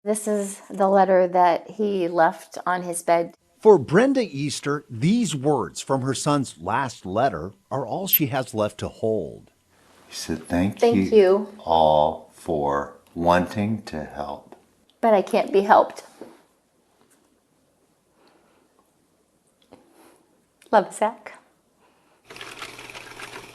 This is the letter that he left on his bed. For Brenda Easter, these words from her son's last letter are all she has left to hold. He said, thank you all for wanting to help. But I can't be helped. Love, Zach.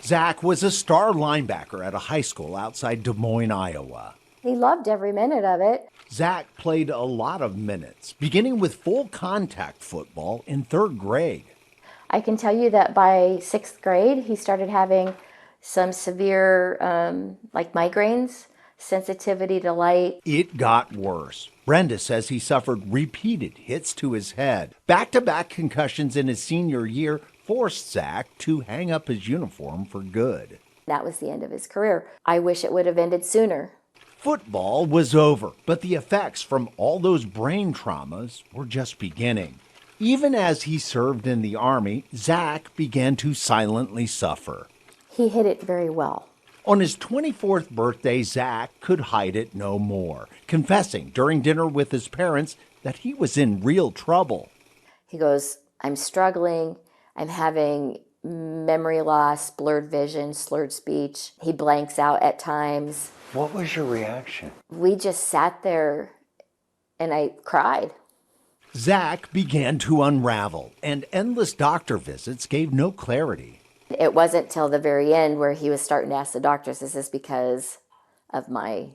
Zach was a star linebacker at a high school outside Des Moines, Iowa. He loved every minute of it. Zach played a lot of minutes, beginning with full contact football in 3rd grade. I can tell you that by 6th grade, he started having some severe migraines, sensitivity to light. It got worse. Brenda says he suffered repeated hits to his head. Back-to-back concussions in his senior year forced Zach to hang up his uniform for good. That was the end of his career. I wish it would have ended sooner. Football was over, but the effects from all those brain traumas were just beginning. Even as he served in the Army, Zach began to silently suffer. He hid it very well. On his 24th birthday, Zach could hide it no more, confessing during dinner with his parents that he was in real trouble. He goes, I'm struggling. I'm having memory loss, blurred vision, slurred speech. He blanks out at times. What was your reaction? We just sat there and I cried. Zach began to unravel, and endless doctor visits gave no clarity. It wasn't till the very end where he was starting to ask the doctors, is this because of my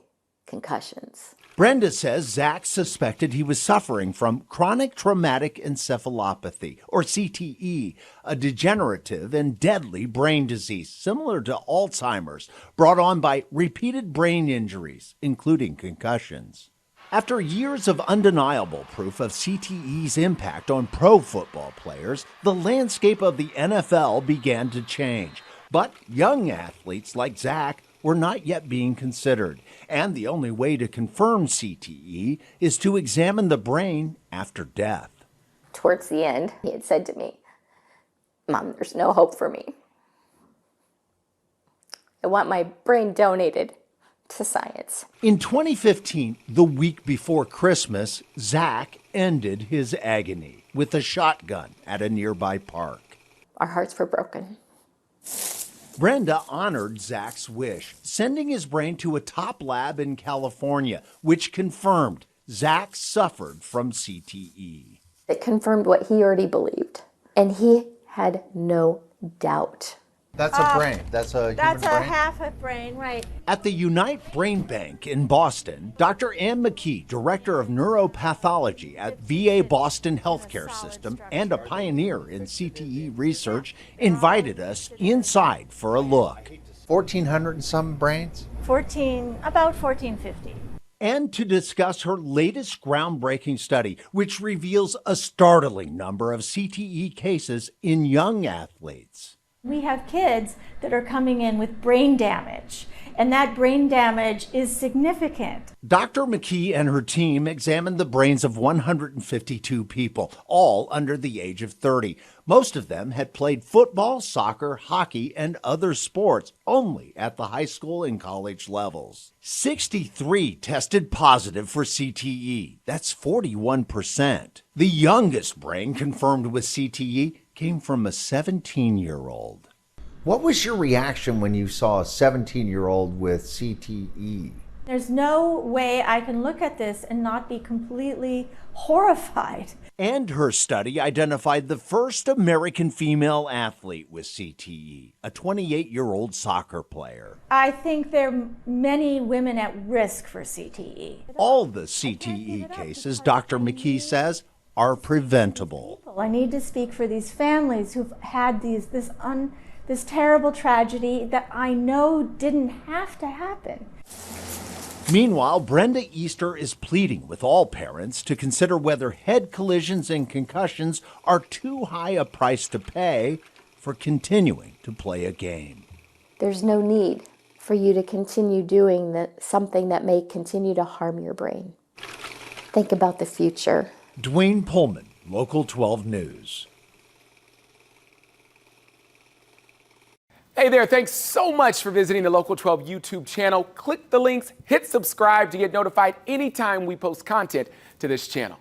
concussions? Brenda says Zach suspected he was suffering from chronic traumatic encephalopathy, or CTE, a degenerative and deadly brain disease similar to Alzheimer's, brought on by repeated brain injuries, including concussions. After years of undeniable proof of CTE's impact on pro football players, the landscape of the NFL began to change. But young athletes like Zach were not yet being considered, and the only way to confirm CTE is to examine the brain after death. Towards the end, he had said to me, Mom, there's no hope for me. I want my brain donated to science. In 2015, the week before Christmas, Zach ended his agony with a shotgun at a nearby park. Our hearts were broken. Brenda honored Zach's wish, sending his brain to a top lab in California, which confirmed Zach suffered from CTE. It confirmed what he already believed, and he had no doubt. That's a brain. That's a human brain? That's a half a brain, right. At the Unite Brain Bank in Boston, Dr. Ann McKee, director of neuropathology at VA Boston Healthcare System and a pioneer in CTE research, invited us inside for a look. 1,400 and some brains? About 1450. And to discuss her latest groundbreaking study, which reveals a startling number of CTE cases in young athletes. We have kids that are coming in with brain damage, and that brain damage is significant. Dr. McKee and her team examined the brains of 152 people, all under the age of 30. Most of them had played football, soccer, hockey, and other sports only at the high school and college levels. 63 tested positive for CTE. That's 41%. The youngest brain confirmed with CTE came from a 17-year-old. What was your reaction when you saw a 17-year-old with CTE? There's no way I can look at this and not be completely horrified. And her study identified the first American female athlete with CTE, a 28-year-old soccer player. I think there are many women at risk for CTE. All the CTE cases, Dr. McKee says, are preventable. I need to speak for these families who've had this terrible tragedy that I know didn't have to happen. Meanwhile, Brenda Easter is pleading with all parents to consider whether head collisions and concussions are too high a price to pay for continuing to play a game. There's no need for you to continue doing something that may continue to harm your brain. Think about the future. Dwayne Pullman, Local 12 News. Hey there, thanks so much for visiting the Local 12 YouTube channel. Click the links, hit subscribe to get notified anytime we post content to this channel.